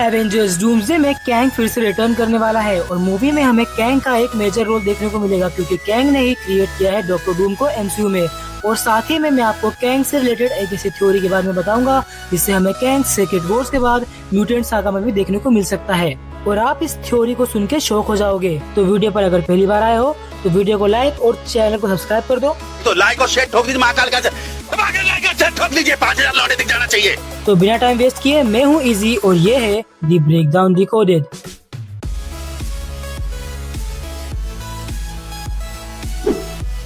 Avengers doomsday में Kang फिर से रिटर्न करने वाला है और मूवी में हमें कैंग का एक मेजर रोल देखने को मिलेगा क्योंकि कैंग ने ही क्रिएट किया है डॉक्टर डूम को एमसीयू में। और साथ ही में मैं आपको कैंग से रिलेटेड एक ऐसी थ्योरी के बारे में बताऊंगा जिससे हमें कैंग सीक्रेट वॉर्स के बाद म्यूटेंट सागा में भी देखने को मिल सकता है और आप इस थ्योरी को सुन के शॉक हो जाओगे। तो वीडियो पर अगर पहली बार आए हो तो वीडियो को लाइक और चैनल को सब्सक्राइब कर दो। तो लाइक और शेयर ठोक दीजिए, महाकाल का लाइक और शेयर ठोक लीजिए, 5000 लौटे दिख जाना चाहिए। तो बिना टाइम वेस्ट किए मैं हूँ इजी और ये है दी ब्रेकडाउन डिकोडेड।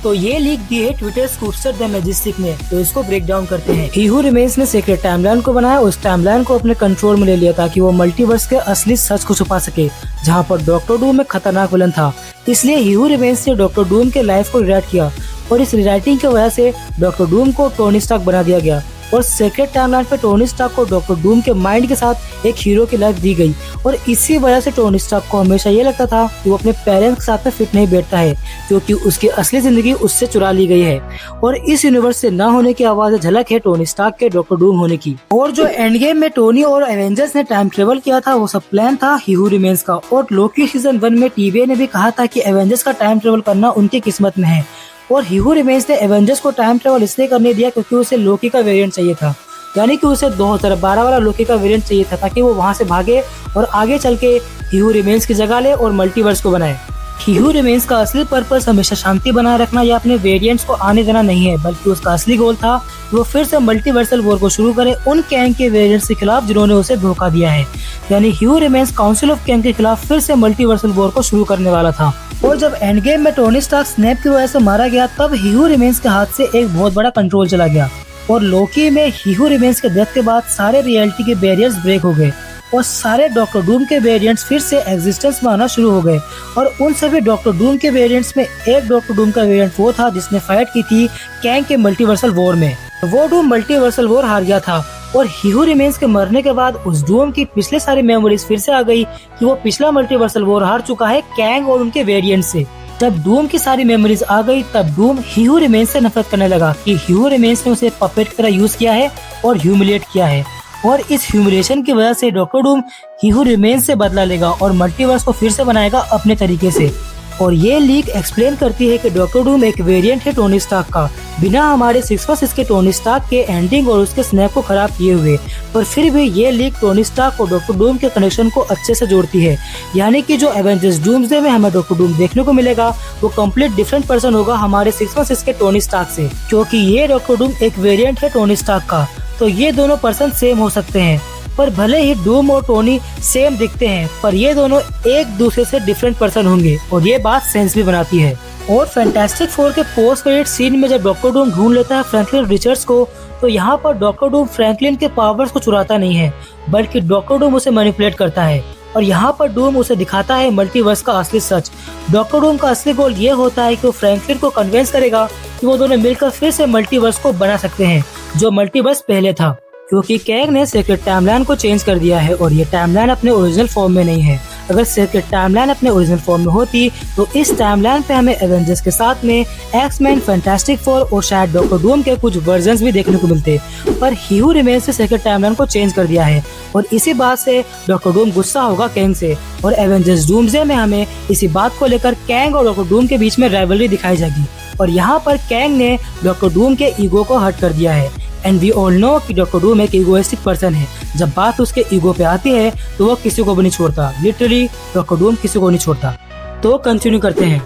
तो ये लीक दी है ट्विटर स्कूपस्टर द मैजिस्टिक ने, तो इसको ब्रेक डाउन करते हैं। ही हू रिमेन्स ने सीक्रेट टाइमलाइन को बनाया, उस टाइमलाइन को अपने कंट्रोल में ले लिया ताकि वो मल्टीवर्स के असली सच को छुपा सके जहाँ पर डॉक्टर डूम एक खतरनाक विलन था। इसलिए ही हू रिमेन्स ने डॉक्टर डूम के लाइफ को रिराइट किया और इस रिराइटिंग की वजह से डॉक्टर डूम को टोनी स्टार्क बना दिया गया और सीक्रेट टाइमलाइन पे टोनी स्टार्क को डॉक्टर डूम के माइंड के साथ एक हीरो की लाइफ दी गई और इसी वजह से टोनी स्टार्क को हमेशा ये लगता था कि वो अपने पेरेंट्स के साथ में फिट नहीं बैठता है क्योंकि उसकी असली जिंदगी उससे चुरा ली गई है। और इस यूनिवर्स से ना होने की आवाज झलक है टोनी स्टार्क के डॉक्टर डूम होने की। और जो एंड गेम में टोनी और एवेंजर्स ने टाइम ट्रेवल किया था वो सब प्लान था ही हू रिमेन्स का। और लोकी सीजन 1 में टीवीए ने भी कहा था कि एवेंजर्स का टाइम ट्रेवल करना उनकी किस्मत में है और ही हू रिमेन्स ने एवेंजर्स को टाइम ट्रेवल इसलिए करने दिया क्योंकि उसे लोकी का वेरिएंट चाहिए था, यानी कि उसे 2012 वाला लोकी का वेरिएंट चाहिए था ताकि वो वहां से भागे और आगे चल के ही हू रिमेन्स की जगह ले और मल्टीवर्स को बनाए। ही हू रिमेन्स का असली पर्पस हमेशा शांति बनाए रखना या अपने वेरिएंट्स को आने देना नहीं है, बल्कि उसका असली गोल था वो फिर से मल्टीवर्सल वॉर को शुरू करे उन कैंग के वेरिएंट्स के खिलाफ जिन्होंने उसे धोखा दिया है। यानी ही हू रिमेन्स काउंसिल ऑफ कैंग के खिलाफ फिर से मल्टीवर्सल वॉर को शुरू करने वाला था। और जब एंड गेम में टोनी स्टार्क स्नैप की वजह से मारा गया तब ही हू रिमेन्स के हाथ से एक बहुत बड़ा कंट्रोल चला गया और लोकी में ही हू रिमेन्स के डेथ के बाद सारे रियलिटी के बैरियर्स ब्रेक हो गए और सारे डॉक्टर डूम के वेरिएंट्स फिर से एग्जिस्टेंस में आना शुरू हो गए। और उन सभी डॉक्टर डूम के वेरिएंट्स में एक डॉक्टर डूम का वेरिएंट वो था जिसने फाइट की थी कैंग के मल्टीवर्सल वॉर में। वो डूम मल्टीवर्सल वॉर हार गया था और ही हू रिमेन्स के मरने के बाद उस डूम की पिछले सारी मेमोरीज फिर से आ गई कि वो पिछला मल्टीवर्सल वॉर हार चुका है कैंग और उनके वेरिएंट से। जब डूम की सारी मेमोरीज आ गई तब डूम ही हू रिमेन्स से नफरत करने लगा कि ही हू रिमेन्स ने उसे पपेट की तरह यूज किया है और ह्यूमिलिएट किया है और इस ह्यूमिलिएशन की वजह से डॉक्टर डूम ही हू रिमेन्स से बदला लेगा और मल्टीवर्स को फिर से बनाएगा अपने तरीके से। और ये लीक एक्सप्लेन करती है कि डॉक्टर डूम एक वेरिएंट है टोनी स्टार्क का, बिना हमारे 616 के टोनी स्टार्क के एंडिंग और उसके स्नैप को खराब किए हुए, पर फिर भी ये लीक टोनी स्टार्क और डॉक्टर डूम के कनेक्शन को अच्छे से जोड़ती है। यानी कि जो एवेंजर्स डूम्सडे में हमें डॉक्टर डूम देखने को मिलेगा वो कंप्लीट डिफरेंट पर्सन होगा हमारे 616 के टोनी स्टार्क से, क्योंकि ये डॉक्टर डूम एक वेरिएंट है टोनी स्टार्क का। तो ये दोनों पर्सन सेम हो सकते हैं, पर भले ही डूम और टोनी सेम दिखते हैं पर ये दोनों एक दूसरे से डिफरेंट पर्सन होंगे और ये बात सेंस भी बनाती है। और फैंटास्टिक फोर के पोस्ट क्रेडिट सीन में जब डॉक्टर डूम ढूंढ लेता है फ्रैंकलिन रिचर्ड्स को, तो यहाँ पर डॉक्टर डूम फ्रैंकलिन के पावर्स को चुराता नहीं है बल्कि डॉक्टर डूम उसे मैनिपुलेट करता है और यहाँ पर डूम उसे दिखाता है मल्टीवर्स का असली सच। डॉक्टर डूम का असली गोल ये होता है कि वो फ्रैंकलिन को कन्विंस करेगा कि वो दोनों मिलकर फिर से मल्टीवर्स को बना सकते हैं जो मल्टीवर्स पहले था, क्योंकि कैंग ने सीक्रेट टाइमलाइन को चेंज कर दिया है और ये टाइमलाइन अपने ओरिजिनल फॉर्म में नहीं है। अगर सीक्रेट टाइमलाइन अपने ओरिजिनल फॉर्म में होती तो इस टाइमलाइन पे हमें एवेंजर्स के साथ में एक्स-मैन, फैंटास्टिक फोर और शायद डॉक्टर डूम के कुछ वर्जन्स भी देखने को मिलते, पर ही हू रिमेन्स ने सीक्रेट टाइमलाइन को चेंज कर दिया है और इसी बात से डॉक्टर डूम गुस्सा होगा कैंग से और एवेंजर्स डूम्सडे में हमें इसी बात को लेकर कैंग और डॉक्टर डूम के बीच में राइवलरी दिखाई जाएगी। और यहाँ पर कैंग ने डॉक्टर डूम के ईगो को हर्ट कर दिया है एंड वी ऑल नो कि डॉक्टर डूम एक इगोइस्टिक पर्सन है। जब बात उसके ईगो पे आती है तो वो किसी को भी नहीं छोड़ता, लिटरली डॉक्टर डूम किसी को नहीं छोड़ता। तो कंटिन्यू करते हैं।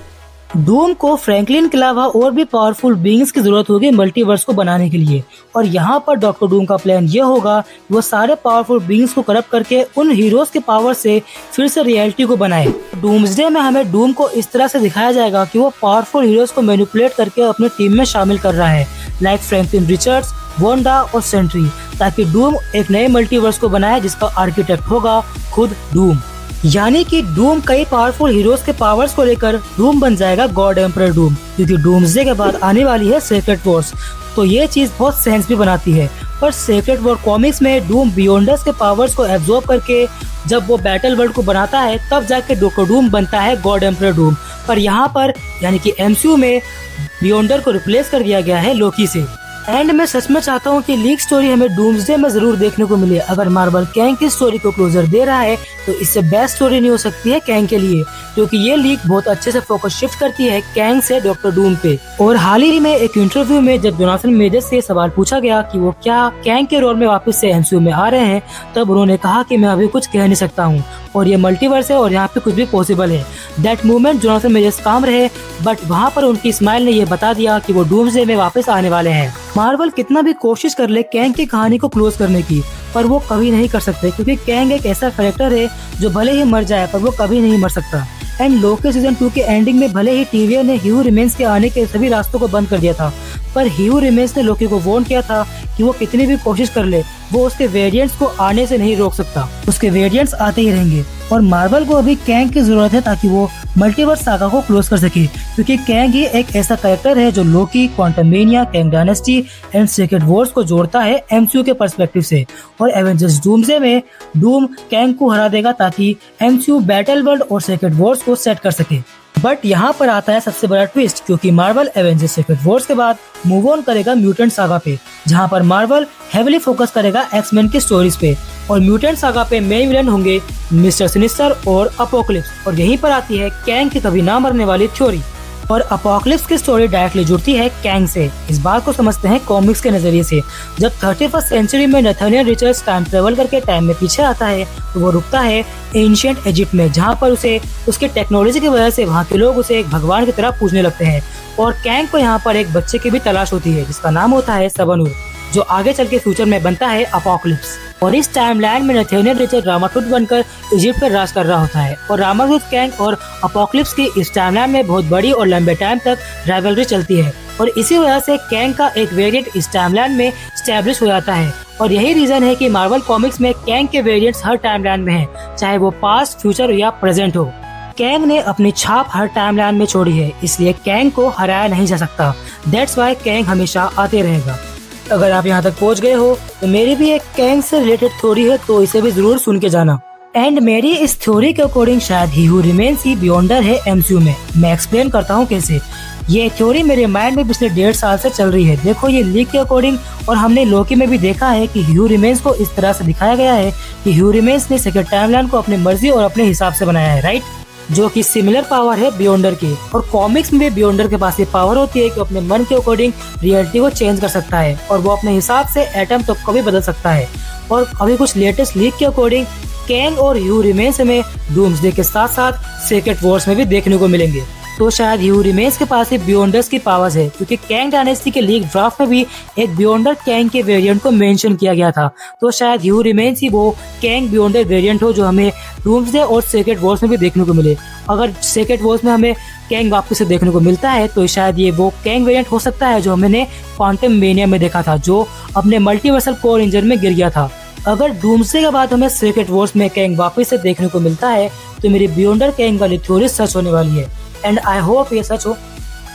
डूम को फ्रैंकलिन के अलावा और भी पावरफुल बीइंग्स की जरूरत होगी मल्टीवर्स को बनाने के लिए और यहाँ पर डॉक्टर डूम का प्लान ये होगा कि वो सारे पावरफुल बीइंग्स को करप्ट करके उन हीरोज के पावर से फिर से रियलिटी को बनाए। डूम्सडे में हमें डूम को इस तरह से दिखाया जाएगा कि वो पावरफुल हीरोज को मैनिपुलेट करके अपनी टीम में शामिल कर रहा है, लाइक फ्रैंकलिन रिचर्ड्स, वांडा और सेंट्री, ताकि डूम एक नए मल्टीवर्स को बनाए जिसका आर्किटेक्ट होगा खुद डूम। यानी कि डूम कई पावरफुल हीरोज के पावर्स को लेकर डूम बन जाएगा गॉड एम्परर डूम, क्योंकि डूम्सडे के बाद आने वाली है सीक्रेट वॉर्स। तो ये चीज बहुत सेंस भी बनाती है। पर सीक्रेट वॉर कॉमिक्स में डूम बियॉन्डर्स के पावर्स को एब्जॉर्ब करके जब वो बैटल वर्ल्ड को बनाता है तब जाके डॉक्टर डूम बनता है गॉड एम्परर डूम। पर यहाँ पर यानी कि एमसीयू में बियॉन्डर को रिप्लेस कर दिया गया है लोकी से। एंड मैं सच में चाहता हूँ कि लीक स्टोरी हमें डूम्सडे में जरूर देखने को मिले। अगर मार्वल कैंग की स्टोरी को क्लोजर दे रहा है तो इससे बेस्ट स्टोरी नहीं हो सकती है कैंग के लिए, क्योंकि ये लीक बहुत अच्छे से फोकस शिफ्ट करती है कैंग से डॉक्टर डूम पे। और हाल ही में एक इंटरव्यू में जब जोनाथन मेजर्स से सवाल पूछा गया कि वो क्या कैंग के रोल में वापस से एमसीयू में आ रहे हैं, तब उन्होंने कहा कि मैं अभी कुछ कह नहीं सकता हूँ और ये मल्टीवर्स है और यहाँ पे कुछ भी पॉसिबल है। दैट मोमेंट जोनाथन मेजर्स काम रहे, बट वहाँ पर उनकी स्माइल ने ये बता दिया कि वो डूम्सडे में वापस आने वाले हैं। मार्वल कितना भी कोशिश कर ले कैंग की कहानी को क्लोज करने की, पर वो कभी नहीं कर सकते, क्योंकि कैंग एक ऐसा कैरेक्टर है जो भले ही मर जाए पर वो कभी नहीं मर सकता। एंड लोकी सीजन 2 के एंडिंग में भले ही टीवीए ने ही हू रिमेन्स के आने के सभी रास्तों को बंद कर दिया था, पर ही हू रिमेन्स ने लोकी को वार्न किया था कि वो कितनी भी कोशिश कर ले वो उसके वेरिएंट्स को आने से नहीं रोक सकता, उसके वेरिएंट्स आते ही रहेंगे। और मार्वल को अभी कैंग की जरूरत है ताकि वो मल्टीवर्स सागा को क्लोज कर सके, क्योंकि कैंग ही एक ऐसा कैरेक्टर है जो Loki, Quantumania, Kang dynasty and secret wars को जोड़ता है एमसीयू के पर्सपेक्टिव से। और एवेंजर्स डूम्सडे में डूम कैंग को हरा देगा ताकि एमसीयू बैटल वर्ल्ड और सीक्रेट वॉर्स को सेट कर सके। बट यहाँ पर आता है सबसे बड़ा ट्विस्ट, क्योंकि मार्वल एवेंजर्स सीक्रेट वॉर्स के बाद मूव ऑन करेगा म्यूटेंट सागा पे, जहाँ पर मार्वल हेवीली फोकस करेगा एक्समैन की स्टोरीज पे। और म्यूटेंट सागा पे मेन विलन होंगे मिस्टर सिनिस्टर और अपोकलिप्स। और यहीं पर आती है कैंग की कभी ना मरने वाली थ्योरी। और अपोकलिप्स की स्टोरी डायरेक्टली जुड़ती है कैंग से। इस बात को समझते हैं कॉमिक्स के नजरिए से। जब 31st सेंचुरी में नथानियल रिचर्ड्स टाइम ट्रेवल करके टाइम में पीछे आता है तो वो रुकता है एंशिएंट इजिप्ट में, जहाँ पर उसे उसकी टेक्नोलॉजी की वजह से वहाँ के लोग उसे एक भगवान की तरह पूजने लगते हैं। और कैंग को यहाँ पर एक बच्चे की भी तलाश होती है जिसका नाम होता है सबनूर, जो आगे चल के फ्यूचर में बनता है अपोकलिप्स। और इस टाइमलाइन में नथानियल रिचर्ड रामाटूत बनकर इजिप्ट पर राज कर रहा होता है। और रामाटूत, कैंग और अपोकलिप्स की इस टाइमलाइन में बहुत बड़ी और लंबे टाइम तक राइवलरी चलती है। और इसी वजह से कैंग का एक वेरिएंट इस टाइमलाइन में स्टैब्लिश हो जाता है। और यही रीजन है कि मार्वल कॉमिक्स में कैंग के वेरिएंट्स हर टाइमलाइन में हैं, चाहे वो पास्ट, फ्यूचर या प्रेजेंट हो। कैंग ने अपनी छाप हर टाइमलाइन में छोड़ी है, इसलिए कैंग को हराया नहीं जा सकता। दैट्स व्हाई कैंग हमेशा आते रहेगा। अगर आप यहाँ तक पहुँच गए हो तो मेरी भी एक कैंग से रिलेटेड थ्योरी है, तो इसे भी जरूर सुन के जाना। एंड मेरी इस थ्योरी के अकॉर्डिंग शायद ही हू रिमेन्स ही बियॉन्डर है एमसीयू में। मैं एक्सप्लेन करता हूँ कैसे। ये थ्योरी मेरे माइंड में पिछले 1.5 साल से चल रही है। देखो, ये लीक के अकॉर्डिंग और हमने लोकी में भी देखा है कि ह्यू रिमेन्स को इस तरह से दिखाया गया है कि ह्यू रिमेन्स ने सेकंड टाइमलाइन को अपनी मर्जी और अपने हिसाब से बनाया है, राइट, जो कि सिमिलर पावर है बियॉन्डर की। और कॉमिक्स में भी बियॉन्डर के पास ये पावर होती है कि अपने मन के अकॉर्डिंग रियलिटी को चेंज कर सकता है और वो अपने हिसाब से एटम तक को भी बदल सकता है। और अभी कुछ लेटेस्ट लीक के अकॉर्डिंग कैंग और ह्यू रिमेन्स में डूम्सडे के साथ साथ सीक्रेट वॉर्स में भी देखने को मिलेंगे। तो शायद ह्यू रिमेन्स के पास ही बियॉन्डर्स की पावर्स है, क्योंकि कैंग डायनेस्टी के लीक ड्राफ्ट में भी एक बियॉन्डर कैंग के वेरिएंट को मेंशन किया गया था। तो शायद ह्यू रिमेन्स ही वो कैंग बियॉन्डर वेरिएंट हो जो हमें डूम्सडे और सीक्रेट वॉर्स में भी देखने को मिले। अगर सीक्रेट वॉर्स में हमें कैंग वापस से देखने को मिलता है तो शायद ये वो कैंग वेरिएंट हो सकता है जो हमने क्वांटममेनिया में देखा था, जो अपने मल्टीवर्सल कोर इंजन में गिर गया था। अगर डूम्सडे के बाद हमें सीक्रेट वॉर्स में कैंग वापस से देखने को मिलता है तो मेरी बियॉन्डर कैंग वाली थ्योरी सच होने वाली है। एंड आई होप ये सच हो।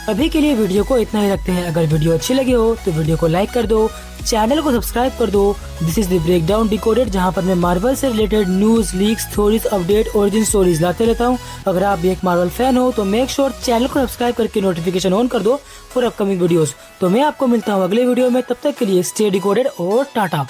अभी के लिए वीडियो को इतना ही रखते हैं। अगर वीडियो अच्छी लगी हो तो वीडियो को लाइक कर दो, चैनल को सब्सक्राइब कर दो। This is the breakdown decoded, जहां पर मैं मार्वल से related news, leaks, theories, update, origin stories लाते रहता हूं। अगर आप भी एक मार्वल फैन हो तो मेक श्योर चैनल को सब्सक्राइब करके नोटिफिकेशन ऑन कर दो फॉर अपकमिंग वीडियोस। तो मैं आपको मिलता हूं अगले वीडियो में, तब तक के लिए स्टे डिकोडेड और टाटा।